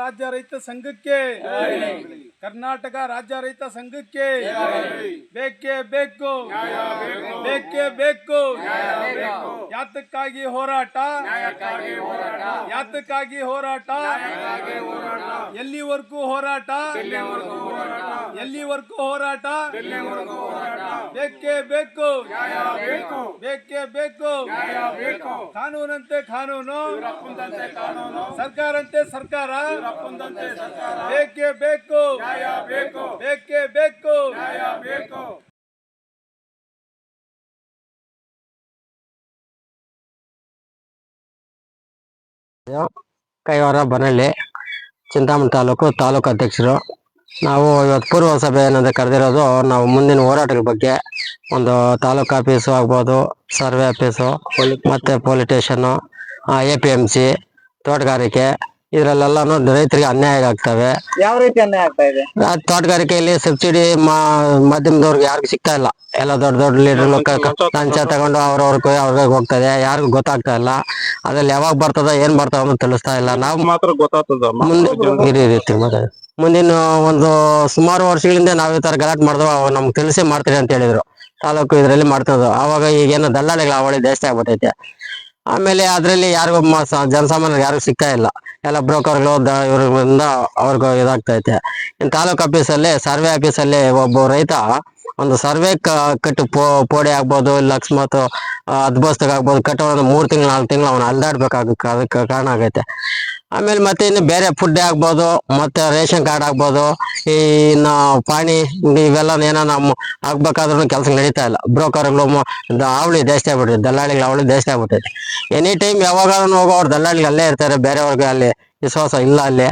ರಾಜ್ಯ ರೈತ ಸಂಘಕ್ಕೆ ಕರ್ನಾಟಕ ರಾಜ್ಯ ರೈತ ಸಂಘಕ್ಕೆ ಬೇಕೇ ಬೇಕು ಬೇಕೇ ಬೇಕು ಯಾತಕ್ಕಾಗಿ ಹೋರಾಟ ಯಾತಕ್ಕಾಗಿ ಹೋರಾಟ ಎಲ್ಲಿವರೆಗೂ ಹೋರಾಟ ಎಲ್ಲಿವರೆಗೂ ಹೋರಾಟ ಬೇಕೇ ಬೇಕು ಬೇಕೇ ಬೇಕು ಕಾನೂನಂತೆ ಕಾನೂನು ಸರ್ಕಾರಂತೆ ಸರ್ಕಾರ ಬೇಕೇ ಬೇಕು ಬೇಕೇ ಬೇಕು ಕೈವಾರ ಬನಹಳ್ಳಿ ಚಿಂತಾಮಣಿ ತಾಲೂಕು ಅಧ್ಯಕ್ಷರು. ನಾವು ಇವತ್ತು ಪೂರ್ವ ಸಭೆ ಏನಂತ ಕರೆದಿರೋದು, ನಾವು ಮುಂದಿನ ಹೋರಾಟಗಳ ಬಗ್ಗೆ ಒಂದು ತಾಲೂಕು ಆಫೀಸು ಆಗ್ಬೋದು, ಸರ್ವೆ ಆಫೀಸು, ಮತ್ತೆ ಪೊಲೀಸ್ ಸ್ಟೇಷನ್, APMC, ತೋಟಗಾರಿಕೆ, ಇದರಲ್ಲೆಲ್ಲಾನು ರೈತರಿಗೆ ಅನ್ಯಾಯ ಆಗ್ತವೆ. ಯಾವ ರೀತಿ ಅನ್ಯಾಯ ಆಗ್ತಾ ಇದೆ? ತೋಟಗಾರಿಕೆಯಲ್ಲಿ ಸಬ್ಸಿಡಿ ಮಾಧ್ಯಮದವ್ರಿಗೆ ಯಾರಿಗೂ ಸಿಗ್ತಾ ಇಲ್ಲ. ಎಲ್ಲ ದೊಡ್ಡ ದೊಡ್ಡ ಲೀಡರ್ ಲಂಚ ತಗೊಂಡು ಅವ್ರಿಗೆ ಹೋಗ್ತದೆ, ಯಾರಿಗೂ ಗೊತ್ತಾಗ್ತಾ ಇಲ್ಲ. ಅದ್ರಲ್ಲಿ ಯಾವಾಗ ಬರ್ತದ ಏನ್ ಬರ್ತದ ಅಂತ ತಿಳಿಸ್ತಾ ಇಲ್ಲ. ನಾವು ಮಾತ್ರ ಗೊತ್ತಾಗ್ತದ ಮುಂದಿನ ಒಂದು ಸುಮಾರು ವರ್ಷಗಳಿಂದ ನಾವ್ ಈ ತರ ಗಲಾಟೆ ಮಾಡಿದ್ವು, ನಮ್ಗೆ ತಿಳಿಸಿ ಮಾಡ್ತೀರಿ ಅಂತ ಹೇಳಿದ್ರು. ತಾಲೂಕು ಇದ್ರಲ್ಲಿ ಮಾಡ್ತದ. ಅವಾಗ ಈಗೇನೋ ದಲ್ಲಾಳಿಗಳ ಅವಳಿ ಜಾಸ್ತಿ ಆಗ್ಬಿಟ್ಟೈತೆ. ಆಮೇಲೆ ಅದ್ರಲ್ಲಿ ಯಾರಿಗೂ ಜನಸಾಮಾನ್ಯರು ಯಾರಿಗೂ ಸಿಗ್ತಾ ಇಲ್ಲ. ಎಲ್ಲ ಬ್ರೋಕರ್ಗಳು ಇವರಿಂದ ಅವ್ರಿಗೂ ಇದಾಗ್ತೈತೆ. ಇನ್ನು ತಾಲೂಕು ಆಫೀಸಲ್ಲಿ, ಸರ್ವೆ ಆಫೀಸಲ್ಲಿ ಒಬ್ಬ ರೈತ ಒಂದು ಸರ್ವೆ ಕಟ್ಟು ಪೋಡಿ ಆಗ್ಬೋದು, ಇಲ್ಲ ಅಕಸ್ಮಾತ್ ಅದ್ಬಸ್ತಕ್ ಆಗ್ಬೋದು, ಕಟ್ಟೋ 3 ತಿಂಗಳು 4 ತಿಂಗಳು ಅವ್ನು ಅಲ್ದಾಡ್ಬೇಕಾಗಕ್ಕೆ ಅದಕ್ಕೆ ಕಾರಣ ಆಗೈತೆ. ಆಮೇಲೆ ಮತ್ತೆ ಇನ್ನು ಬೇರೆ ಫುಡ್ ಆಗ್ಬೋದು, ಮತ್ತೆ ರೇಷನ್ ಕಾರ್ಡ್ ಆಗ್ಬೋದು, ಇನ್ನು ಪಾಣಿ ಇವೆಲ್ಲ ಏನಾನ ಆಗ್ಬೇಕಾದ್ರೂ ಕೆಲಸ ನಡೀತಾ ಇಲ್ಲ. ಬ್ರೋಕರ್ಗಳು ಅವಳಿ ಜಾಸ್ತಿ ಆಗ್ಬಿಟ್ಟೈತೆ, ದಲ್ಲಾಳಿಗಳ ಅವಳಿ ಜಾಸ್ತಿ ಆಗ್ಬಿಟ್ಟೈತೆ. ಎನಿ ಟೈಮ್ ಯಾವಾಗಾದ್ರೂ ಹೋಗೋರು ದಲ್ಲಾಳಿಗಳು ಅಲ್ಲೇ ಇರ್ತಾರೆ, ಬೇರೆಯವ್ರಿಗೆ ಅಲ್ಲಿ ವಿಶ್ವಾಸ ಇಲ್ಲ ಅಲ್ಲಿ.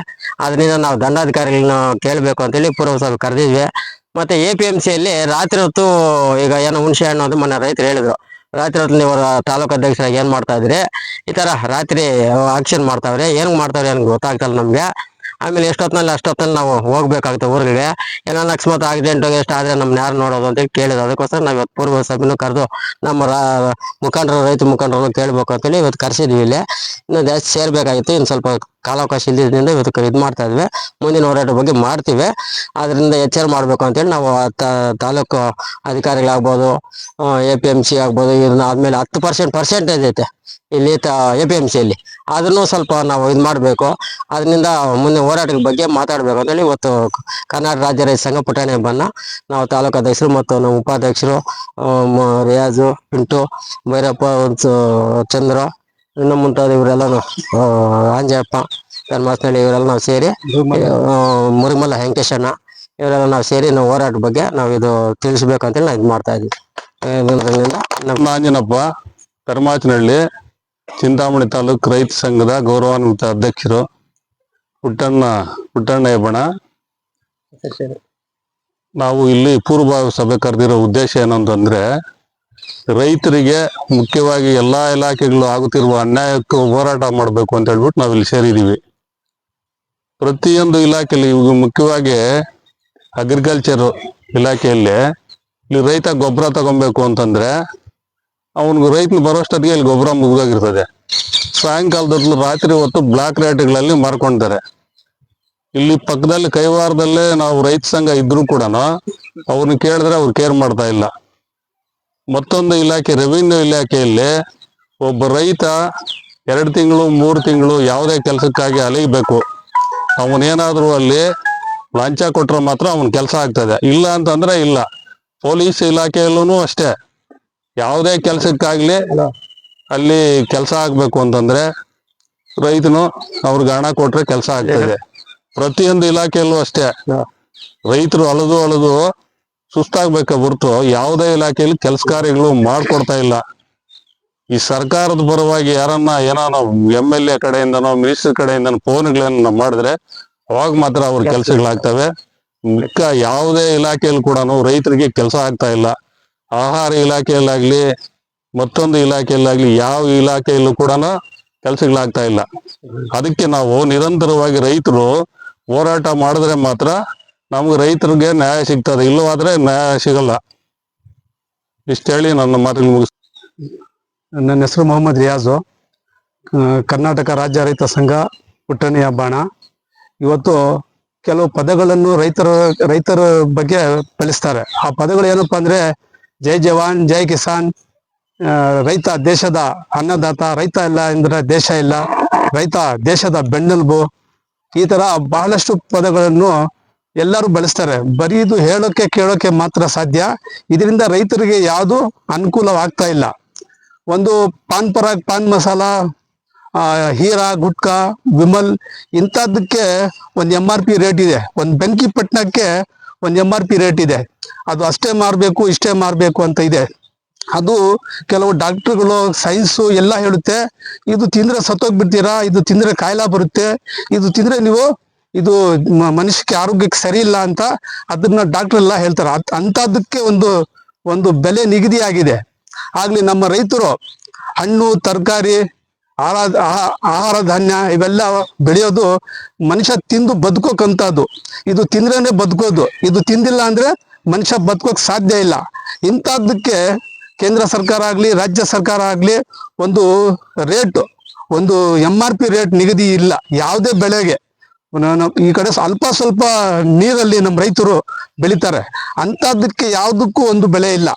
ಅದರಿಂದ ನಾವು ದಂಡಾಧಿಕಾರಿಗಳನ್ನ ಕೇಳಬೇಕು ಅಂತೇಳಿ ಪೂರ್ವ ಸಭೆ ಕರೆದಿದ್ವಿ. ಮತ್ತೆ APMCಯಲ್ಲಿ ರಾತ್ರಿ ಹೊತ್ತು ಈಗ ಏನೋ ಹುಣಸೆ ಹಣ್ಣು ಅಂತ ಮೊನ್ನೆ ರೈತರು ಹೇಳಿದ್ರು, ರಾತ್ರಿ ಹೊತ್ತು ನೀವು ತಾಲೂಕು ಅಧ್ಯಕ್ಷರಾಗಿ ಏನ್ ಮಾಡ್ತಾ ಇದ್ರಿ, ಈ ತರ ರಾತ್ರಿ ಆಕ್ಷನ್ ಮಾಡ್ತಾವ್ರೆ, ಏನ್ ಮಾಡ್ತಾವ್ರೆ ಏನ್ ಗೊತ್ತಾಗ್ತಲ್ಲ ನಮ್ಗೆ. ಆಮೇಲೆ ಅಷ್ಟೊತ್ತಿನಲ್ಲಿ ನಾವು ಹೋಗ್ಬೇಕಾಗುತ್ತೆ ಊರಿಗೆ. ಏನೋ ಅಕಸ್ಮಾತ್ ಆಕ್ಸಿಡೆಂಟ್ ಎಷ್ಟು ಆದ್ರೆ ನಮ್ನ ಯಾರು ನೋಡೋದು ಅಂತ ಕೇಳಿದ್ರು. ಅದಕ್ಕೋಸ್ಕರ ನಾವು ಇವತ್ತು ಪೂರ್ವ ಸಭೆನೂ ಕರೆದು ನಮ್ಮ ರೈತ ಮುಖಂಡರನ್ನು ಕೇಳ್ಬೇಕು ಅಂತೇಳಿ ಇವತ್ತು ಕರೆಸಿದ್ವಿ. ಇಲ್ಲಿ ಇನ್ನು ಜಾಸ್ತಿ ಸೇರ್ಬೇಕಾಗಿತ್ತು, ಇನ್ನು ಸ್ವಲ್ಪ ಕಾಲಾವಕಾಶ ಇಲ್ಲದ್ರಿಂದ ಇವತ್ತು ಇದು ಮಾಡ್ತಾ ಇದ್ವಿ. ಮುಂದಿನ ಹೋರಾಟ ಬಗ್ಗೆ ಮಾಡ್ತೀವಿ. ಅದರಿಂದ ಎಚ್ಚರ ಮಾಡ್ಬೇಕು ಅಂತೇಳಿ ನಾವು ತಾಲೂಕು ಅಧಿಕಾರಿಗಳಾಗ್ಬೋದು, APMC ಆಗ್ಬೋದು, ಇದನ್ನ ಆದ್ಮೇಲೆ 10% ಐತೆ ಇಲ್ಲಿ APMCಯಲ್ಲಿ. ಅದನ್ನು ಸ್ವಲ್ಪ ನಾವು ಇದು ಮಾಡಬೇಕು. ಅದರಿಂದ ಮುಂದೆ ಹೋರಾಟದ ಬಗ್ಗೆ ಮಾತಾಡ್ಬೇಕು ಅಂತೇಳಿ ಇವತ್ತು ಕರ್ನಾಟಕ ರಾಜ್ಯ ರೈತ ಸಂಘ ಪುಟಾಣಿ ಹಬ್ಬನ ನಾವು ತಾಲೂಕು ಅಧ್ಯಕ್ಷರು ಮತ್ತು ನಮ್ಮ ಉಪಾಧ್ಯಕ್ಷರು ರಿಯಾಜು, ಪಿಂಟು, ಭೈರಪ್ಪ, ಚಂದ್ರ, ಇನ್ನು ಮುಂತಾದ ಇವರೆಲ್ಲನು, ಆಂಜಯಪ್ಪ, ಧರ್ಮಾಸ್ನಳ್ಳಿ, ಇವರೆಲ್ಲ ನಾವು ಸೇರಿ, ಮುರಿಮಲ್ಲ ವೆಂಕಟೇಶಣ್ಣ, ಇವರೆಲ್ಲ ನಾವು ಸೇರಿ ನಾವು ಹೋರಾಟ ಬಗ್ಗೆ ನಾವು ಇದು ತಿಳಿಸ್ಬೇಕಂತೇಳಿ ನಾವು ಇದು ಮಾಡ್ತಾ ಇದ್ವಿ. ಆಂಜನಪ್ಪ, ಚಿಂತಾಮಣಿ ತಾಲೂಕು ರೈತ ಸಂಘದ ಗೌರವಾನ್ವಿತ ಅಧ್ಯಕ್ಷರು. ಪುಟ್ಟಣ್ಣ ಹೆಬ್ಬಣ. ನಾವು ಇಲ್ಲಿ ಪೂರ್ವಭಾವಿ ಸಭೆ ಕರೆದಿರೋ ಉದ್ದೇಶ ಏನಂತಂದ್ರೆ, ರೈತರಿಗೆ ಮುಖ್ಯವಾಗಿ ಎಲ್ಲಾ ಇಲಾಖೆಗಳು ಆಗುತ್ತಿರುವ ಅನ್ಯಾಯಕ್ಕೆ ಹೋರಾಟ ಮಾಡಬೇಕು ಅಂತ ಹೇಳ್ಬಿಟ್ಟು ನಾವಿಲ್ಲಿ ಸೇರಿದೀವಿ. ಪ್ರತಿಯೊಂದು ಇಲಾಖೆಯಲ್ಲಿ ಮುಖ್ಯವಾಗಿ ಅಗ್ರಿಕಲ್ಚರ್ ಇಲಾಖೆಯಲ್ಲಿ ಇಲ್ಲಿ ರೈತ ಗೊಬ್ಬರ ತಗೊಬೇಕು ಅಂತಂದ್ರೆ ಅವನಿಗೆ ರೈತನ ಬರೋಷ್ಟೊತ್ತಿಗೆ ಇಲ್ಲಿ ಗೊಬ್ಬರ ಮುಗಿದೋಗಿರ್ತದೆ. ಸಾಯಂಕಾಲದಲ್ಲಿ ರಾತ್ರಿ ಹೊತ್ತು ಬ್ಲಾಕ್ ರೇಟ್ಗಳಲ್ಲಿ ಮಾರ್ಕೊಂತಾರೆ. ಇಲ್ಲಿ ಪಕ್ಕದಲ್ಲಿ ಕೈವಾರದಲ್ಲೇ ನಾವು ರೈತ ಸಂಘ ಇದ್ರು ಕೂಡ ಅವ್ರನ್ನ ಕೇಳಿದ್ರೆ ಅವ್ರು ಕೇರ್ ಮಾಡ್ತಾ ಇಲ್ಲ. ಮತ್ತೊಂದು ಇಲಾಖೆ ರೆವಿನ್ಯೂ ಇಲಾಖೆಯಲ್ಲಿ ಒಬ್ಬ ರೈತ 2 ತಿಂಗಳು 3 ತಿಂಗಳು ಯಾವುದೇ ಕೆಲಸಕ್ಕಾಗಿ ಅಲಿಬೇಕು. ಅವನೇನಾದ್ರೂ ಅಲ್ಲಿ ಲಂಚ ಕೊಟ್ರೆ ಮಾತ್ರ ಅವನ ಕೆಲಸ ಆಗ್ತದೆ, ಇಲ್ಲ ಅಂತಂದ್ರೆ ಇಲ್ಲ. ಪೊಲೀಸ್ ಇಲಾಖೆಯಲ್ಲೂ ಅಷ್ಟೇ, ಯಾವುದೇ ಕೆಲಸಕ್ಕಾಗ್ಲಿ ಅಲ್ಲಿ ಕೆಲಸ ಆಗ್ಬೇಕು ಅಂತಂದ್ರೆ ರೈತನು ಅವ್ರಿಗೆ ಹಣ ಕೊಟ್ರೆ ಕೆಲಸ ಆಗ್ತದೆ. ಪ್ರತಿಯೊಂದು ಇಲಾಖೆಯಲ್ಲೂ ಅಷ್ಟೇ, ರೈತರು ಅಳದು ಸುಸ್ತಾಗ್ಬೇಕ ಹೊರ್ತು ಯಾವುದೇ ಇಲಾಖೆಯಲ್ಲಿ ಕೆಲಸ ಕಾರ್ಯಗಳು ಮಾಡ್ಕೊಡ್ತಾ ಇಲ್ಲ. ಈ ಸರ್ಕಾರದ ಪರವಾಗಿ ಯಾರನ್ನ ಏನೋ MLA ಕಡೆಯಿಂದನೋ ಮಿನಿಸ್ಟರ್ ಕಡೆಯಿಂದನೋ ಫೋನ್ಗಳನ್ನ ಮಾಡಿದ್ರೆ ಅವಾಗ ಮಾತ್ರ ಅವ್ರ ಕೆಲಸಗಳಾಗ್ತವೆ. ಮಿಕ್ಕ ಯಾವುದೇ ಇಲಾಖೆಯಲ್ಲಿ ಕೂಡ ರೈತರಿಗೆ ಕೆಲಸ ಆಗ್ತಾ ಇಲ್ಲ. ಆಹಾರ ಇಲಾಖೆಯಲ್ಲಾಗ್ಲಿ ಮತ್ತೊಂದು ಇಲಾಖೆಯಲ್ಲಾಗ್ಲಿ ಯಾವ ಇಲಾಖೆಯಲ್ಲೂ ಕೂಡ ಕೆಲಸಗಳಾಗ್ತಾ ಇಲ್ಲ. ಅದಕ್ಕೆ ನಾವು ನಿರಂತರವಾಗಿ ರೈತರು ಹೋರಾಟ ಮಾಡಿದ್ರೆ ಮಾತ್ರ ನಮ್ಗೆ ರೈತರಿಗೆ ನ್ಯಾಯ ಸಿಗ್ತದೆ, ಇಲ್ಲವಾದ್ರೆ ನ್ಯಾಯ ಸಿಗಲ್ಲ. ಇಷ್ಟೇಳಿ ನನ್ನ ಮಾತುಗಳು ಮುಗಿಸ್. ನನ್ನ ಹೆಸರು ಮೊಹಮ್ಮದ್ ರಿಯಾಜು, ಕರ್ನಾಟಕ ರಾಜ್ಯ ರೈತ ಸಂಘ ಪುಟ್ಟಣಿ ಹಬ್ಬಾಣ. ಇವತ್ತು ಕೆಲವು ಪದಗಳನ್ನು ರೈತರ ಬಗ್ಗೆ ಬಳಸ್ತಾರೆ. ಆ ಪದಗಳು ಏನಪ್ಪಾ ಅಂದ್ರೆ ಜೈ ಜವಾನ್ ಜೈ ಕಿಸಾನ್, ರೈತ ದೇಶದ ಅನ್ನದಾತ, ರೈತ ಇಲ್ಲ ಅಂದ್ರೆ ದೇಶ ಇಲ್ಲ, ರೈತ ದೇಶದ ಬೆನ್ನೆಲುಬು, ಈ ತರ ಬಹಳಷ್ಟು ಪದಗಳನ್ನು ಎಲ್ಲರೂ ಬಳಸ್ತಾರೆ. ಬರೀ ಇದು ಹೇಳೋಕೆ ಕೇಳೋಕೆ ಮಾತ್ರ ಸಾಧ್ಯ. ಇದರಿಂದ ರೈತರಿಗೆ ಯಾವುದು ಅನುಕೂಲವಾಗ್ತಾ ಇಲ್ಲ. ಒಂದು ಪಾನ್ ಪರಾಗ್, ಪಾನ್ ಮಸಾಲ, ಹೀರಾ, ಗುಟ್ಕಾ, ವಿಮಲ್ ಇಂಥದ್ದಕ್ಕೆ ಒಂದು MRP ರೇಟ್ ಇದೆ. ಒಂದು ಬೆಂಕಿ ಪಟ್ಟಣಕ್ಕೆ ಒಂದು MRP ರೇಟ್ ಇದೆ. ಅದು ಅಷ್ಟೇ ಮಾರಬೇಕು ಇಷ್ಟೇ ಮಾರಬೇಕು ಅಂತ ಇದೆ. ಅದು ಕೆಲವು ಡಾಕ್ಟರ್ಗಳು, ಸೈನ್ಸು ಎಲ್ಲ ಹೇಳುತ್ತೆ, ಇದು ತಿಂದ್ರೆ ಸತ್ತೋಗ್ಬಿಡ್ತೀರಾ, ಇದು ತಿಂದ್ರೆ ಕಾಯಿಲೆ ಬರುತ್ತೆ, ಇದು ತಿಂದ್ರೆ ನೀವು ಇದು ಮನುಷ್ಯಕ್ಕೆ ಆರೋಗ್ಯಕ್ಕೆ ಸರಿ ಇಲ್ಲ ಅಂತ ಅದನ್ನ ಡಾಕ್ಟರ್ ಎಲ್ಲ ಹೇಳ್ತಾರೆ. ಅಂಥದ್ದಕ್ಕೆ ಒಂದು ಬೆಲೆ ನಿಗದಿ ಆಗಿದೆ. ಆಗ್ಲಿ ನಮ್ಮ ರೈತರು ಹಣ್ಣು, ತರಕಾರಿ, ಆಹಾರ ಧಾನ್ಯ ಇವೆಲ್ಲ ಬೆಳೆಯೋದು ಮನುಷ್ಯ ತಿಂದು ಬದುಕೋಕಂತದ್ದು. ಇದು ತಿಂದ್ರೇನೆ ಬದುಕೋದು, ಇದು ತಿಂದಿಲ್ಲ ಅಂದ್ರೆ ಮನುಷ್ಯ ಬದುಕೋಕ್ ಸಾಧ್ಯ ಇಲ್ಲ. ಇಂಥದ್ದಕ್ಕೆ ಕೇಂದ್ರ ಸರ್ಕಾರ ಆಗ್ಲಿ ರಾಜ್ಯ ಸರ್ಕಾರ ಆಗ್ಲಿ ಒಂದು ರೇಟ್, ಒಂದು MRP ರೇಟ್ ನಿಗದಿ ಇಲ್ಲ ಯಾವುದೇ ಬೆಳೆಗೆ. ಈ ಕಡೆ ಅಲ್ಪ ಸ್ವಲ್ಪ ನೀರಲ್ಲಿ ನಮ್ಮ ರೈತರು ಬೆಳಿತಾರೆ, ಅಂತದಕ್ಕೆ ಯಾವುದಕ್ಕೂ ಒಂದು ಬೆಲೆ ಇಲ್ಲ.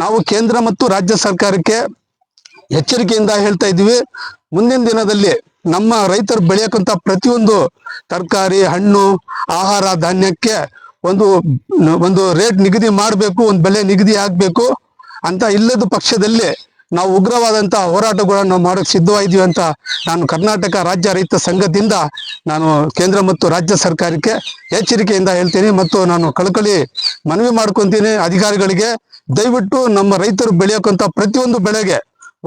ನಾವು ಕೇಂದ್ರ ಮತ್ತು ರಾಜ್ಯ ಸರ್ಕಾರಕ್ಕೆ ಎಚ್ಚರಿಕೆಯಿಂದ ಹೇಳ್ತಾ ಇದ್ದೀವಿ, ಮುಂದಿನ ದಿನದಲ್ಲಿ ನಮ್ಮ ರೈತರು ಬೆಳೆಯಕ್ಕಂತ ಪ್ರತಿಯೊಂದು ತರಕಾರಿ, ಹಣ್ಣು, ಆಹಾರ ಧಾನ್ಯಕ್ಕೆ ಒಂದು ರೇಟ್ ನಿಗದಿ ಮಾಡಬೇಕು, ಒಂದು ಬೆಲೆ ನಿಗದಿ ಆಗ್ಬೇಕು ಅಂತ. ಇಲ್ಲದ ಪಕ್ಷದಲ್ಲಿ ನಾವು ಉಗ್ರವಾದಂತ ಹೋರಾಟಗಳನ್ನು ಮಾಡೋಕೆ ಸಿದ್ಧವಾಗಿದ್ದೀವಿ ಅಂತ ನಾನು ಕರ್ನಾಟಕ ರಾಜ್ಯ ರೈತ ಸಂಘದಿಂದ ನಾನು ಕೇಂದ್ರ ಮತ್ತು ರಾಜ್ಯ ಸರ್ಕಾರಕ್ಕೆ ಎಚ್ಚರಿಕೆಯಿಂದ ಹೇಳ್ತೀನಿ. ಮತ್ತು ನಾನು ಕಳಕಳಿ ಮನವಿ ಮಾಡ್ಕೊಂತೀನಿ ಅಧಿಕಾರಿಗಳಿಗೆ, ದಯವಿಟ್ಟು ನಮ್ಮ ರೈತರು ಬೆಳೆಯಕ್ಕಂತ ಪ್ರತಿಯೊಂದು ಬೆಳೆಗೆ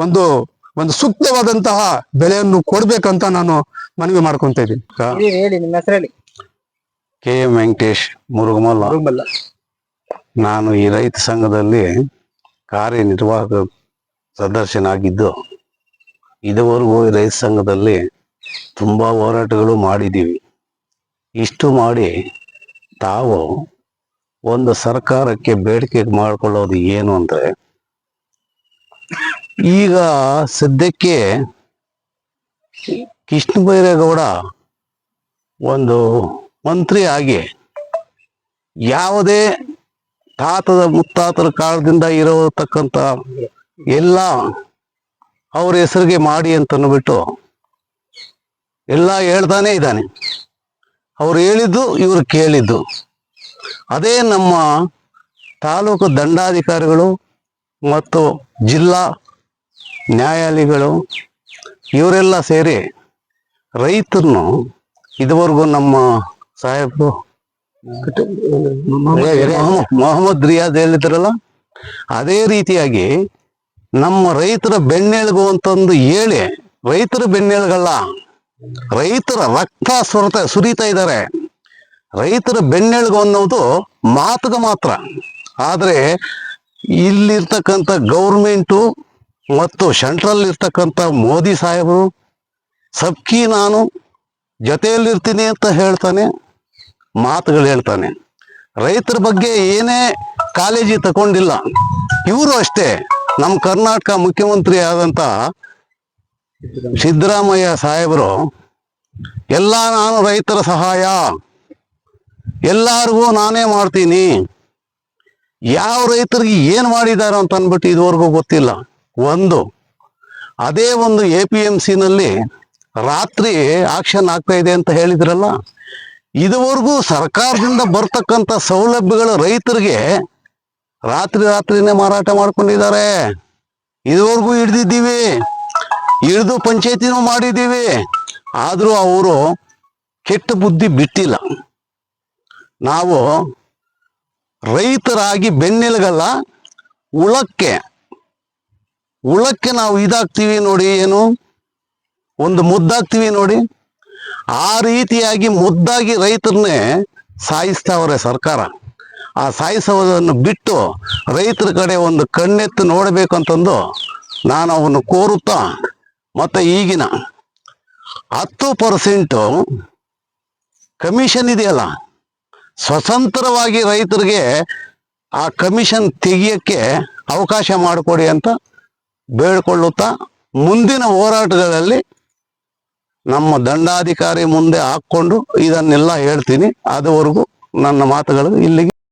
ಒಂದು ಸೂಕ್ತವಾದಂತಹ ಬೆಲೆಯನ್ನು ಕೊಡ್ಬೇಕಂತ ನಾನು ಮನವಿ ಮಾಡ್ಕೊಂತ ಇದ್ದೀನಿ. ಹೇಳಿ ನಿಮ್ಮ ಹೆಸರಲ್ಲಿ. KM ವೆಂಕಟೇಶ್ ಮುರುಗಮಲ್ಲ. ನಾನು ಈ ರೈತ ಸಂಘದಲ್ಲಿ ಕಾರ್ಯನಿರ್ವಾಹಕ ಸದಸ್ಯನಾಗಿದ್ದು, ಇದುವರೆಗೂ ಈ ರೈತ ಸಂಘದಲ್ಲಿ ತುಂಬಾ ಹೋರಾಟಗಳು ಮಾಡಿದ್ದೀವಿ. ಇಷ್ಟು ಮಾಡಿ ತಾವು ಒಂದು ಸರ್ಕಾರಕ್ಕೆ ಬೇಡಿಕೆ ಮಾಡಿಕೊಳ್ಳೋದು ಏನು ಅಂದ್ರೆ, ಈಗ ಸದ್ಯಕ್ಕೆ ಕೃಷ್ಣ ಬೈರೇಗೌಡ ಒಂದು ಮಂತ್ರಿ ಆಗಿ ಯಾವುದೇ ತಾತದ ಮುತ್ತಾತರ ಕಾಲದಿಂದ ಇರತಕ್ಕಂತ ಎಲ್ಲ ಅವ್ರ ಹೆಸರಿಗೆ ಮಾಡಿ ಅಂತ ಅಂದ್ಬಿಟ್ಟು ಎಲ್ಲ ಹೇಳ್ತಾನೆ ಇದ್ದಾನೆ. ಅವ್ರು ಹೇಳಿದ್ದು ಇವ್ರು ಕೇಳಿದ್ದು. ಅದೇ ನಮ್ಮ ತಾಲೂಕು ದಂಡಾಧಿಕಾರಿಗಳು ಮತ್ತು ಜಿಲ್ಲಾ ನ್ಯಾಯಾಲಯಗಳು ಇವರೆಲ್ಲ ಸೇರಿ ರೈತರನ್ನು ಇದುವರೆಗೂ ನಮ್ಮ ಸಾಹೇಬರು ಮೊಹಮ್ಮದ್ ರಿಯಾಜ್ ಹೇಳಿದ್ರಲ್ಲ, ಅದೇ ರೀತಿಯಾಗಿ ನಮ್ಮ ರೈತರ ಬೆನ್ನೆಲುಬು ಅಂತಂದು ಹೇಳಿ, ರೈತರ ಬೆನ್ನೆಲುಗಲ್ಲ, ರೈತರ ರಕ್ತ ಸುರಿತಾ ಇದ್ದಾರೆ. ರೈತರ ಬೆನ್ನೆಲುಬು ಅನ್ನೋದು ಮಾತುಗ ಮಾತ್ರ. ಆದ್ರೆ ಇಲ್ಲಿರ್ತಕ್ಕಂಥ ಗೌರ್ಮೆಂಟು ಮತ್ತು ಸೆಂಟ್ರಲ್ ಇರ್ತಕ್ಕಂಥ ಮೋದಿ ಸಾಹೇಬರು ಸಬ್ಕಿ ನಾನು ಜೊತೆಯಲ್ಲಿರ್ತೀನಿ ಅಂತ ಹೇಳ್ತಾನೆ, ಮಾತುಗಳು ಹೇಳ್ತಾನೆ. ರೈತರ ಬಗ್ಗೆ ಏನೇ ಕಾಳಜಿ ತಗೊಂಡಿಲ್ಲ. ಇವರು ಅಷ್ಟೇ, ನಮ್ಮ ಕರ್ನಾಟಕ ಮುಖ್ಯಮಂತ್ರಿ ಆದಂತ ಸಿದ್ದರಾಮಯ್ಯ ಸಾಹೇಬರು ಎಲ್ಲ ನಾನು ರೈತರ ಸಹಾಯ ಎಲ್ಲಾರಿಗೂ ನಾನೇ ಮಾಡ್ತೀನಿ, ಯಾವ ರೈತರಿಗೆ ಏನ್ ಮಾಡಿದಾರ ಅಂತ ಅಂದ್ಬಿಟ್ಟು ಇದುವರೆಗೂ ಗೊತ್ತಿಲ್ಲ. ಅದೇ ಒಂದು APMC ನಲ್ಲಿ ರಾತ್ರಿ ಆಕ್ಷನ್ ಆಗ್ತಾ ಇದೆ ಅಂತ ಹೇಳಿದ್ರಲ್ಲ, ಇದುವರೆಗೂ ಸರ್ಕಾರದಿಂದ ಬರ್ತಕ್ಕಂಥ ಸೌಲಭ್ಯಗಳು ರೈತರಿಗೆ ರಾತ್ರಿನೇ ಮಾರಾಟ ಮಾಡ್ಕೊಂಡಿದ್ದಾರೆ. ಇದುವರೆಗೂ ಹಿಡಿದು ಪಂಚಾಯತಿನೂ ಮಾಡಿದ್ದೀವಿ. ಆದ್ರೂ ಅವರು ಕೆಟ್ಟ ಬುದ್ಧಿ ಬಿಟ್ಟಿಲ್ಲ. ನಾವು ರೈತರಾಗಿ ಬೆನ್ನೆಲುಗಲ್ಲ, ಉಳಕ್ಕೆ ನಾವು ಇದಾಗ್ತೀವಿ ನೋಡಿ, ಏನು ಒಂದು ಮುದ್ದಾಗ್ತೀವಿ ನೋಡಿ. ಆ ರೀತಿಯಾಗಿ ಮುದ್ದಾಗಿ ರೈತರನ್ನೇ ಸಾಯಿಸ್ತಾವ್ರೆ ಸರ್ಕಾರ. ಆ ಸಾಯಿಸೋದನ್ನು ಬಿಟ್ಟು ರೈತರ ಕಡೆ ಒಂದು ಕಣ್ಣೆತ್ತು ನೋಡಬೇಕಂತಂದು ನಾನು ಅವನು ಕೋರುತ್ತಾ, ಮತ್ತೆ ಈಗಿನ 10% ಕಮಿಷನ್ ಇದೆಯಲ್ಲ, ಸ್ವತಂತ್ರವಾಗಿ ರೈತರಿಗೆ ಆ ಕಮಿಷನ್ ತೆಗಿಯಕ್ಕೆ ಅವಕಾಶ ಮಾಡಿಕೊಡಿ ಅಂತ ಬೇಡ್ಕೊಳ್ಳುತ್ತಾ, ಮುಂದಿನ ಹೋರಾಟಗಳಲ್ಲಿ ನಮ್ಮ ದಂಡಾಧಿಕಾರಿ ಮುಂದೆ ಹಾಕೊಂಡು ಇದನ್ನೆಲ್ಲ ಹೇಳ್ತೀನಿ. ಅದುವರೆಗೂ ನನ್ನ ಮಾತುಗಳು ಇಲ್ಲಿಗೆ